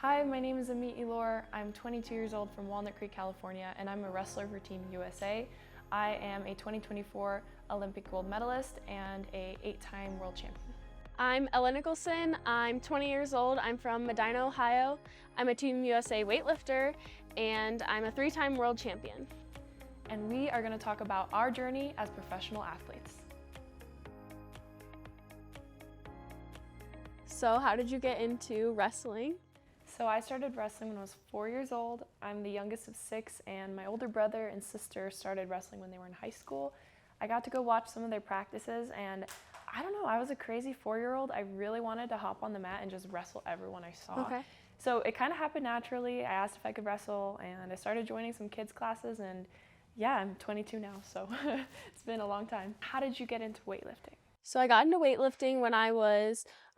Hi, my name is Amit Elor. I'm 22 years old from Walnut Creek, California, and I'm a wrestler for Team USA. I am a 2024 Olympic gold medalist and a 8-time world champion. I'm Ella Nicholson. I'm 20 years old. I'm from Medina, Ohio. I'm a Team USA weightlifter, and I'm a 3-time world champion. And we are going to talk about our journey as professional athletes. So how did you get into wrestling? So I started wrestling when I was 4 years old. I'm the youngest of 6, and my older brother and sister started wrestling when they were in high school. I got to go watch some of their practices, and I don't know, I was a crazy 4-year-old. I really wanted to hop on the mat and just wrestle everyone I saw. Okay. So it kind of happened naturally. I asked if I could wrestle, and I started joining some kids' classes, and yeah, I'm 22 now, so it's been a long time. How did you get into weightlifting? So I got into weightlifting when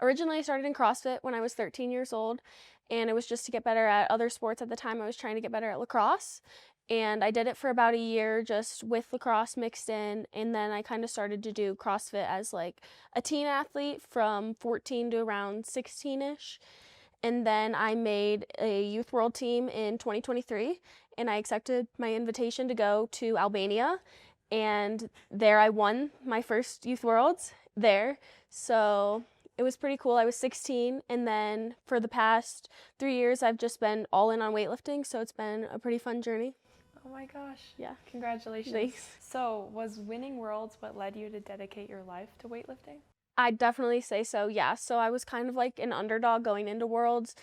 originally I started in CrossFit when I was 13 years old, and it was just to get better at other sports. At the time I was trying to get better at lacrosse, and I did it for about a year just with lacrosse mixed in, and then I kind of started to do CrossFit as like a teen athlete from 14 to around 16-ish. And then I made a youth world team in 2023, and I accepted my invitation to go to Albania, and there I won my first youth worlds there. So it was pretty cool. I was 16, and then for the past 3 years I've just been all in on weightlifting, so it's been a pretty fun journey. Oh my gosh. Yeah. Congratulations. Thanks. So was winning worlds what led you to dedicate your life to weightlifting? I'd definitely say so, yeah. So I was kind of like an underdog going into Worlds.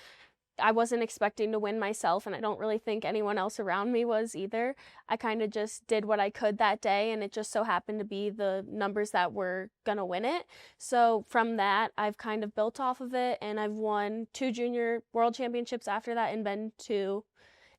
I wasn't expecting to win myself, and I don't really think anyone else around me was either. I kind of just did what I could that day, and it just so happened to be the numbers that were gonna win it. So from that, I've kind of built off of it, and I've won 2 junior world championships after that and been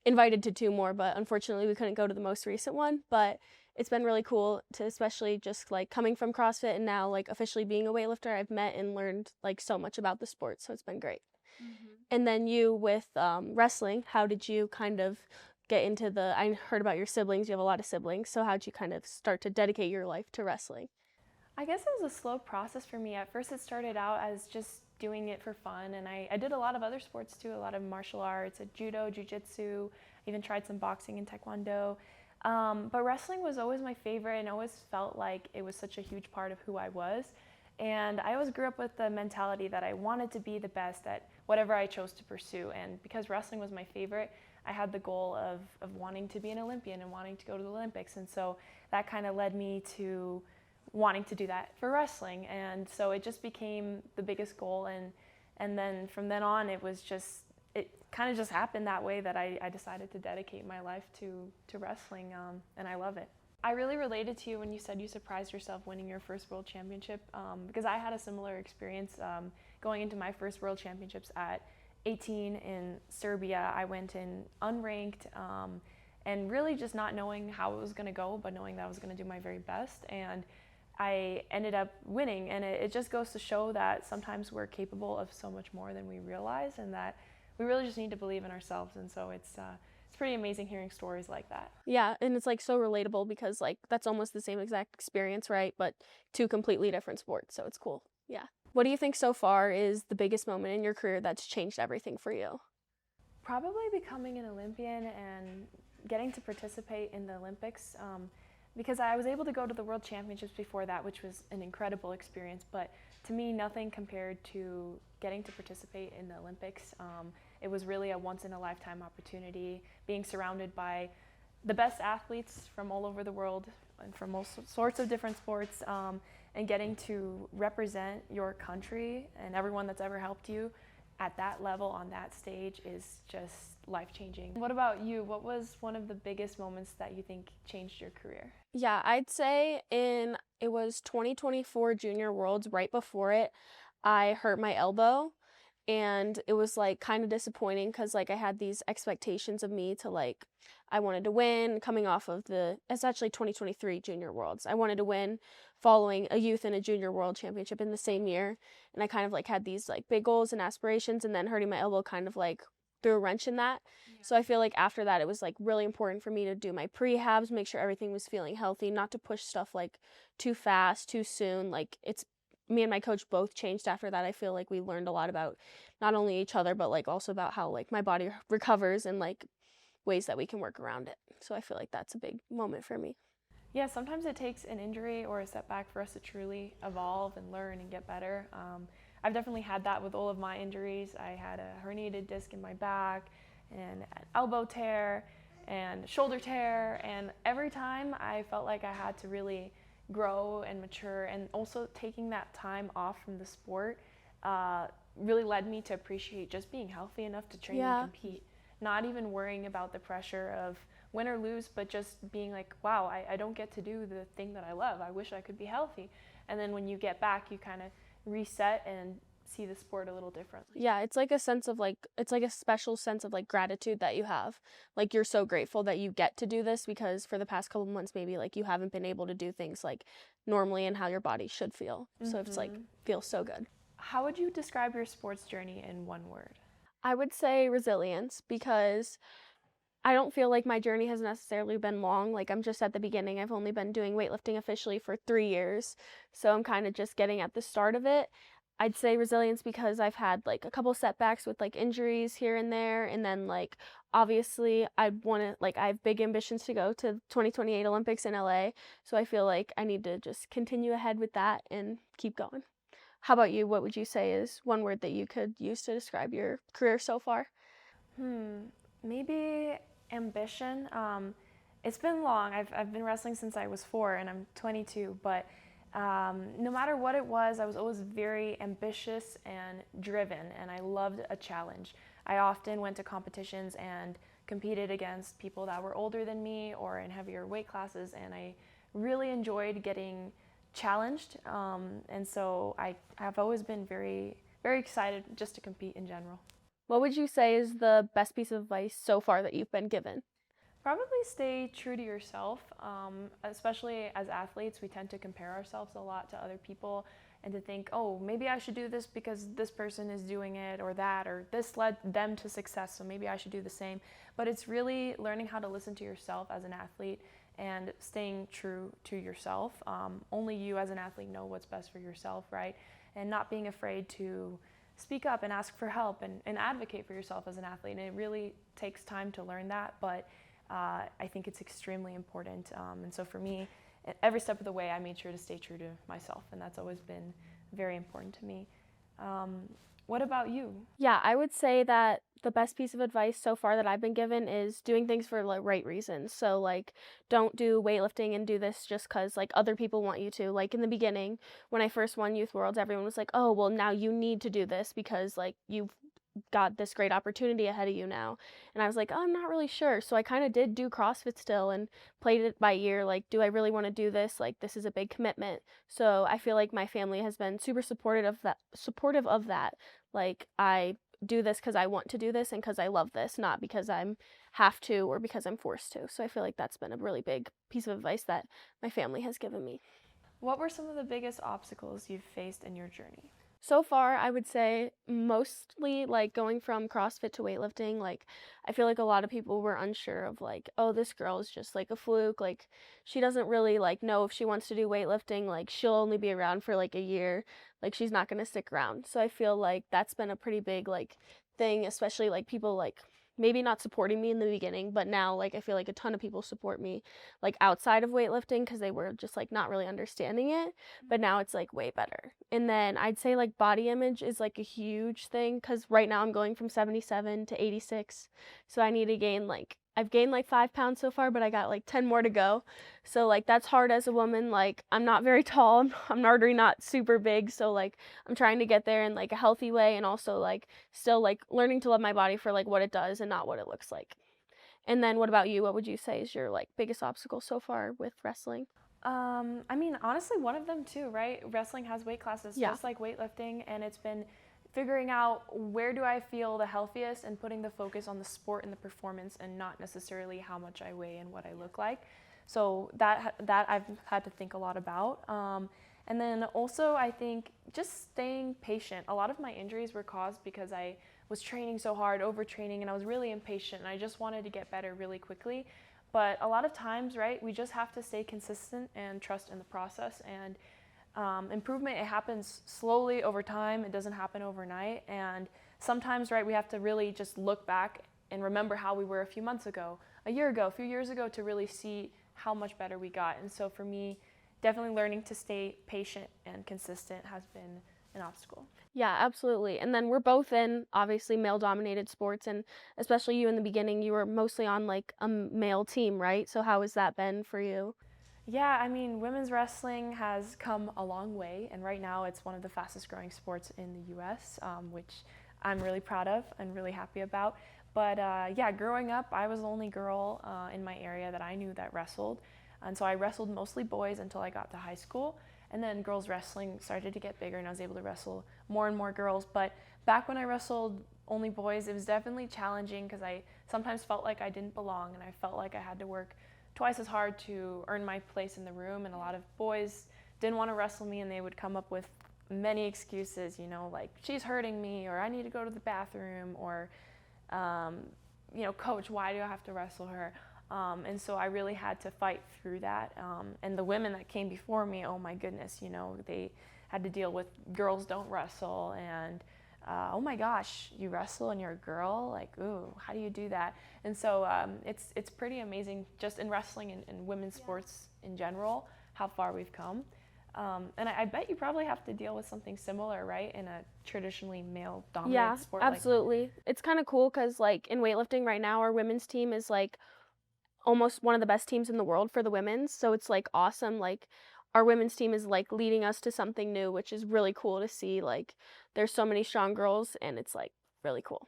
invited to 2 more, but unfortunately we couldn't go to the most recent one. But it's been really cool to, especially just like coming from CrossFit and now like officially being a weightlifter, I've met and learned like so much about the sport, so it's been great. Mm-hmm. And then you with wrestling, how did you kind of get into I heard about your siblings, you have a lot of siblings, so how'd you kind of start to dedicate your life to wrestling? I guess it was a slow process for me. At first it started out as just doing it for fun, and I did a lot of other sports too, a lot of martial arts, judo, jiu-jitsu, even tried some boxing and taekwondo. But wrestling was always my favorite, and always felt like it was such a huge part of who I was. And I always grew up with the mentality that I wanted to be the best at whatever I chose to pursue. And because wrestling was my favorite, I had the goal of wanting to be an Olympian and wanting to go to the Olympics. And so that kind of led me to wanting to do that for wrestling. And so it just became the biggest goal. And then from then on, it kind of just happened that way, that I decided to dedicate my life to wrestling, and I love it. I really related to you when you said you surprised yourself winning your first world championship, because I had a similar experience going into my first world championships at 18 in Serbia. I went in unranked, and really just not knowing how it was going to go, but knowing that I was going to do my very best, and I ended up winning. And it just goes to show that sometimes we're capable of so much more than we realize, and that we really just need to believe in ourselves. And so it's pretty amazing hearing stories like that. Yeah, and it's like so relatable because like that's almost the same exact experience, right? But 2 completely different sports, so it's cool. Yeah. What do you think so far is the biggest moment in your career that's changed everything for you? Probably becoming an Olympian and getting to participate in the Olympics, because I was able to go to the World Championships before that, which was an incredible experience. But to me, nothing compared to getting to participate in the Olympics. It was really a once-in-a-lifetime opportunity, being surrounded by the best athletes from all over the world and from all sorts of different sports, and getting to represent your country and everyone that's ever helped you at that level on that stage is just life-changing. What about you? What was one of the biggest moments that you think changed your career? Yeah, I'd say it was 2024 Junior Worlds. Right before it, I hurt my elbow, and it was like kind of disappointing because like I had these expectations of me to like, I wanted to win coming off of it's actually 2023 Junior Worlds. I wanted to win following a youth and a junior world championship in the same year, and I kind of like had these like big goals and aspirations, and then hurting my elbow kind of like threw a wrench in that. Yeah. So I feel like after that it was like really important for me to do my prehabs, make sure everything was feeling healthy, not to push stuff like too fast, too soon. Like it's me and my coach both changed after that. I feel like we learned a lot about not only each other, but like also about how like my body recovers and like ways that we can work around it. So I feel like that's a big moment for me. Yeah, sometimes it takes an injury or a setback for us to truly evolve and learn and get better. I've definitely had that with all of my injuries. I had a herniated disc in my back and an elbow tear and shoulder tear, and every time I felt like I had to really grow and mature, and also taking that time off from the sport really led me to appreciate just being healthy enough to train Yeah. and compete, not even worrying about the pressure of win or lose, but just being like, wow, I don't get to do the thing that I love. I wish I could be healthy. And then when you get back, you kind of reset and see the sport a little differently. Yeah, it's like a sense of like, it's like a special sense of like gratitude that you have. Like you're so grateful that you get to do this, because for the past couple months, maybe like you haven't been able to do things like normally and how your body should feel. So it's like, feels so good. How would you describe your sports journey in one word? I would say resilience, because I don't feel like my journey has necessarily been long. Like I'm just at the beginning. I've only been doing weightlifting officially for 3 years. So I'm kind of just getting at the start of it. I'd say resilience because I've had like a couple setbacks with like injuries here and there. And then like obviously I want to, like I have big ambitions to go to 2028 Olympics in LA. So I feel like I need to just continue ahead with that and keep going. How about you? What would you say is one word that you could use to describe your career so far? Maybe ambition. It's been long. I've been wrestling since I was 4 and I'm 22, but no matter what it was, I was always very ambitious and driven, and I loved a challenge. I often went to competitions and competed against people that were older than me or in heavier weight classes, and I really enjoyed getting challenged. And so I have always been very, very excited just to compete in general. What would you say is the best piece of advice so far that you've been given? Probably stay true to yourself. Especially as athletes, we tend to compare ourselves a lot to other people and to think, oh, maybe I should do this because this person is doing it, or that, or this led them to success, so maybe I should do the same. But it's really learning how to listen to yourself as an athlete and staying true to yourself. Only you as an athlete know what's best for yourself, right? And not being afraid to speak up and ask for help and advocate for yourself as an athlete. And it really takes time to learn that, but I think it's extremely important. And so for me, every step of the way, I made sure to stay true to myself, and that's always been very important to me. What about you? Yeah, I would say that the best piece of advice so far that I've been given is doing things for the right reasons. So like don't do weightlifting and do this just cuz like other people want you to. Like in the beginning, when I first won Youth Worlds, everyone was like, "Oh, well now you need to do this because like you've got this great opportunity ahead of you now." And I was like, "Oh, I'm not really sure." So I kind of did do CrossFit still and played it by ear. Like, do I really want to do this? Like, this is a big commitment. So I feel like my family has been super supportive of that. Like, I do this because I want to do this and because I love this, not because I'm have to or because I'm forced to. So I feel like that's been a really big piece of advice that my family has given me. What were some of the biggest obstacles you've faced in your journey? So far, I would say mostly like going from CrossFit to weightlifting, like I feel like a lot of people were unsure of like, oh, this girl is just like a fluke. Like she doesn't really like know if she wants to do weightlifting. Like she'll only be around for like a year. Like she's not going to stick around. So I feel like that's been a pretty big like thing, especially like people like maybe not supporting me in the beginning, but now like I feel like a ton of people support me like outside of weightlifting because they were just like not really understanding it, but now it's like way better. And then I'd say like body image is like a huge thing because right now I'm going from 77 to 86, so I need to gain like I've gained like 5 pounds so far, but I got like 10 more to go. So like that's hard as a woman. Like I'm not very tall. I'm already not super big. So like I'm trying to get there in like a healthy way, and also like still like learning to love my body for like what it does and not what it looks like. And then what about you? What would you say is your like biggest obstacle so far with wrestling? I mean, honestly, one of them too, right? Wrestling has weight classes Yeah. just like weightlifting, and it's been figuring out where do I feel the healthiest and putting the focus on the sport and the performance and not necessarily how much I weigh and what I look like. So that I've had to think a lot about. And then also I think just staying patient. A lot of my injuries were caused because I was training so hard, overtraining, and I was really impatient and I just wanted to get better really quickly. But a lot of times, right, we just have to stay consistent and trust in the process. And Improvement, it happens slowly over time. It doesn't happen overnight. And sometimes, right, we have to really just look back and remember how we were a few months ago, a year ago, a few years ago, to really see how much better we got. And so for me, definitely learning to stay patient and consistent has been an obstacle. Yeah, absolutely. And then we're both in obviously male-dominated sports, and especially you in the beginning, you were mostly on like a male team, right? So how has that been for you? Yeah, I mean, women's wrestling has come a long way, and right now it's one of the fastest growing sports in the US, which I'm really proud of and really happy about. But yeah, growing up, I was the only girl in my area that I knew that wrestled. And so I wrestled mostly boys until I got to high school. And then girls wrestling started to get bigger, and I was able to wrestle more and more girls. But back when I wrestled only boys, it was definitely challenging because I sometimes felt like I didn't belong, and I felt like I had to work twice as hard to earn my place in the room. And a lot of boys didn't want to wrestle me, and they would come up with many excuses, you know, like she's hurting me, or I need to go to the bathroom, or you know, coach, why do I have to wrestle her? And so I really had to fight through that. And the women that came before me, oh my goodness, you know, they had to deal with girls don't wrestle, and oh my gosh, you wrestle and you're a girl? Like, ooh, how do you do that? And so it's pretty amazing just in wrestling and women's sports in general, how far we've come. And I bet you probably have to deal with something similar, right, in a traditionally male-dominated sport. Absolutely. It's kind of cool because like in weightlifting right now, our women's team is like almost one of the best teams in the world for the women's. So it's like awesome. Like our women's team is like leading us to something new, which is really cool to see. Like there's so many strong girls, and it's like really cool.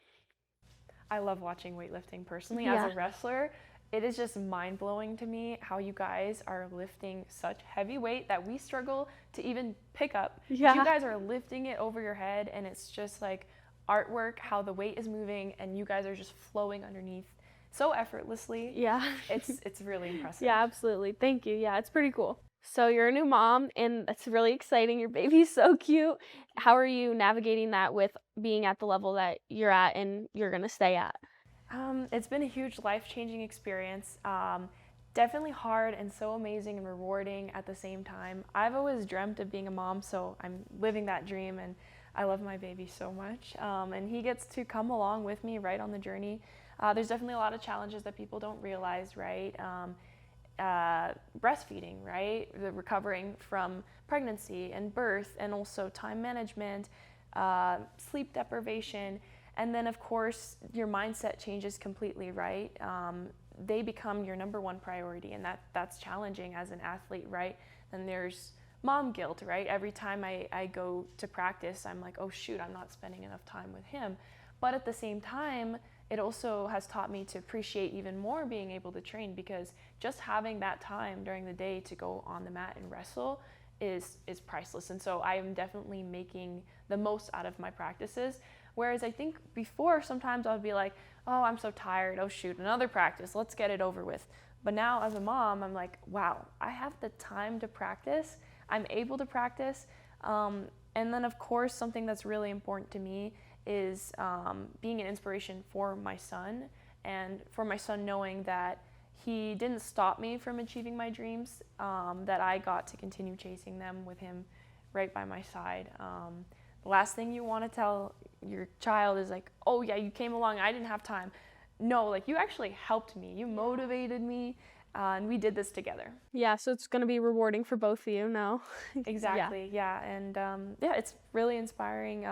I love watching weightlifting personally. As a wrestler, it is just mind-blowing to me how you guys are lifting such heavy weight that we struggle to even pick up. Yeah. You guys are lifting it over your head, and it's just like artwork, how the weight is moving, and you guys are just flowing underneath so effortlessly. Yeah. It's really impressive. Yeah, absolutely. Thank you. Yeah, it's pretty cool. So you're a new mom, and that's really exciting. Your baby's so cute. How are you navigating that with being at the level that you're at and you're going to stay at? It's been a huge life-changing experience. Definitely hard and so amazing and rewarding at the same time. I've always dreamt of being a mom, so I'm living that dream, and I love my baby so much. And he gets to come along with me right on the journey. There's definitely a lot of challenges that people don't realize, right? Breastfeeding, right? The recovering from pregnancy and birth, and also time management, sleep deprivation, and then of course your mindset changes completely, right? They become your number one priority, and that's challenging as an athlete, right? Then there's mom guilt, right? Every time I go to practice, I'm like, oh shoot, I'm not spending enough time with him. But at the same time, it also has taught me to appreciate even more being able to train, because just having that time during the day to go on the mat and wrestle is priceless. And so I am definitely making the most out of my practices. Whereas I think before, sometimes I would be like, oh, I'm so tired. Oh shoot, another practice. Let's get it over with. But now as a mom, I'm like, wow, I have the time to practice. I'm able to practice. And then of course, something that's really important to me is being an inspiration for my son, and for my son knowing that he didn't stop me from achieving my dreams, that I got to continue chasing them with him right by my side. The last thing you want to tell your child is like, oh yeah, you came along, I didn't have time. No, like you actually helped me, you motivated me, and we did this together. Yeah, so it's going to be rewarding for both of you now. Exactly, yeah. And yeah, it's really inspiring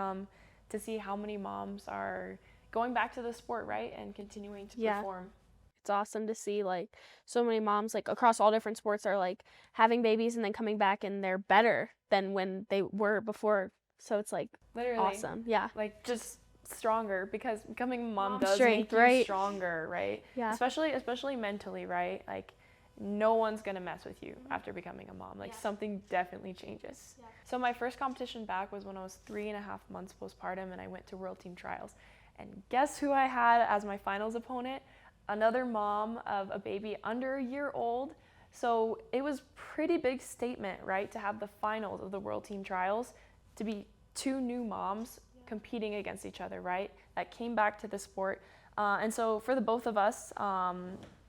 to see how many moms are going back to the sport, right, and continuing to perform. It's awesome to see like so many moms like across all different sports are like having babies and then coming back and they're better than when they were before. So it's like literally awesome. Yeah. Like just stronger, because becoming a mom does strength, make you right? stronger, right? Yeah. Especially mentally, right? Like no one's gonna mess with you after becoming a mom. Like something definitely changes. Yeah. So my first competition back was when I was 3.5 months postpartum, and I went to World Team Trials. And guess who I had as my finals opponent? Another mom of a baby under a year old. So it was pretty big statement, right, to have the finals of the World Team Trials, to be two new moms competing against each other, right, that came back to the sport. And so for the both of us,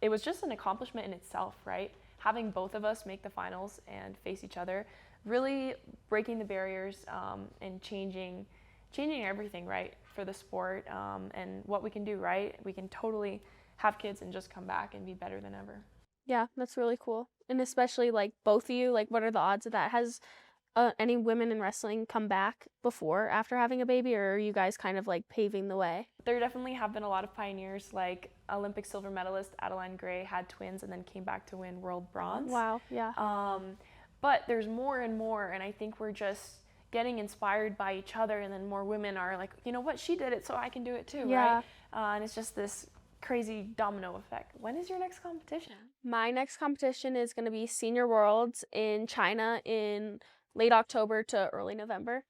it was just an accomplishment in itself, right? Having both of us make the finals and face each other really breaking the barriers and changing everything, right, for the sport and what we can do, right? We can totally have kids and just come back and be better than ever. Yeah, that's really cool. And especially like both of you, like what are the odds of that? Has any women in wrestling come back before after having a baby, or are you guys kind of like paving the way? There definitely have been a lot of pioneers, like Olympic silver medalist Adeline Gray had twins and then came back to win world bronze. Wow, yeah. But there's more and more, and I think we're just getting inspired by each other, and then more women are like, you know what, she did it, so I can do it too, Yeah. right? And it's just this crazy domino effect. When is your next competition? My next competition is going to be Senior Worlds in China in late October to early November.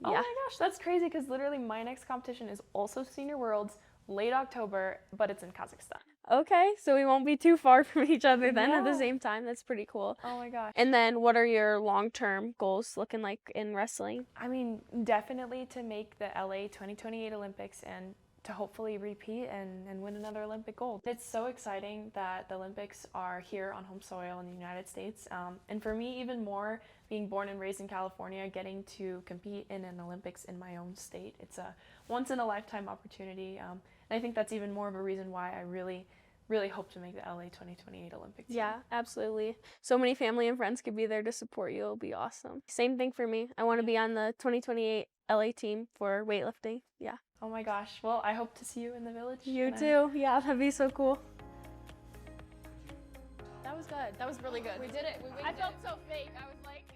Oh my gosh, that's crazy, because literally my next competition is also Senior Worlds, late October, but it's in Kazakhstan. Okay, so we won't be too far from each other then at the Yeah. same time. That's pretty cool. Oh my gosh. And then what are your long-term goals looking like in wrestling? I mean, definitely to make the LA 2028 Olympics and to hopefully repeat and win another Olympic gold. It's so exciting that the Olympics are here on home soil in the United States. And for me, even more, being born and raised in California, getting to compete in an Olympics in my own state. It's a once-in-a-lifetime opportunity. And I think that's even more of a reason why I really hope to make the LA 2028 Olympics. Yeah, absolutely. So many family and friends could be there to support you. It'll be awesome. Same thing for me. I want to be on the 2028 LA team for weightlifting. Yeah. Oh my gosh. Well, I hope to see you in the village. You too. Yeah, that'd be so cool. That was good. That was really good. We did it. I felt so fake. I was like...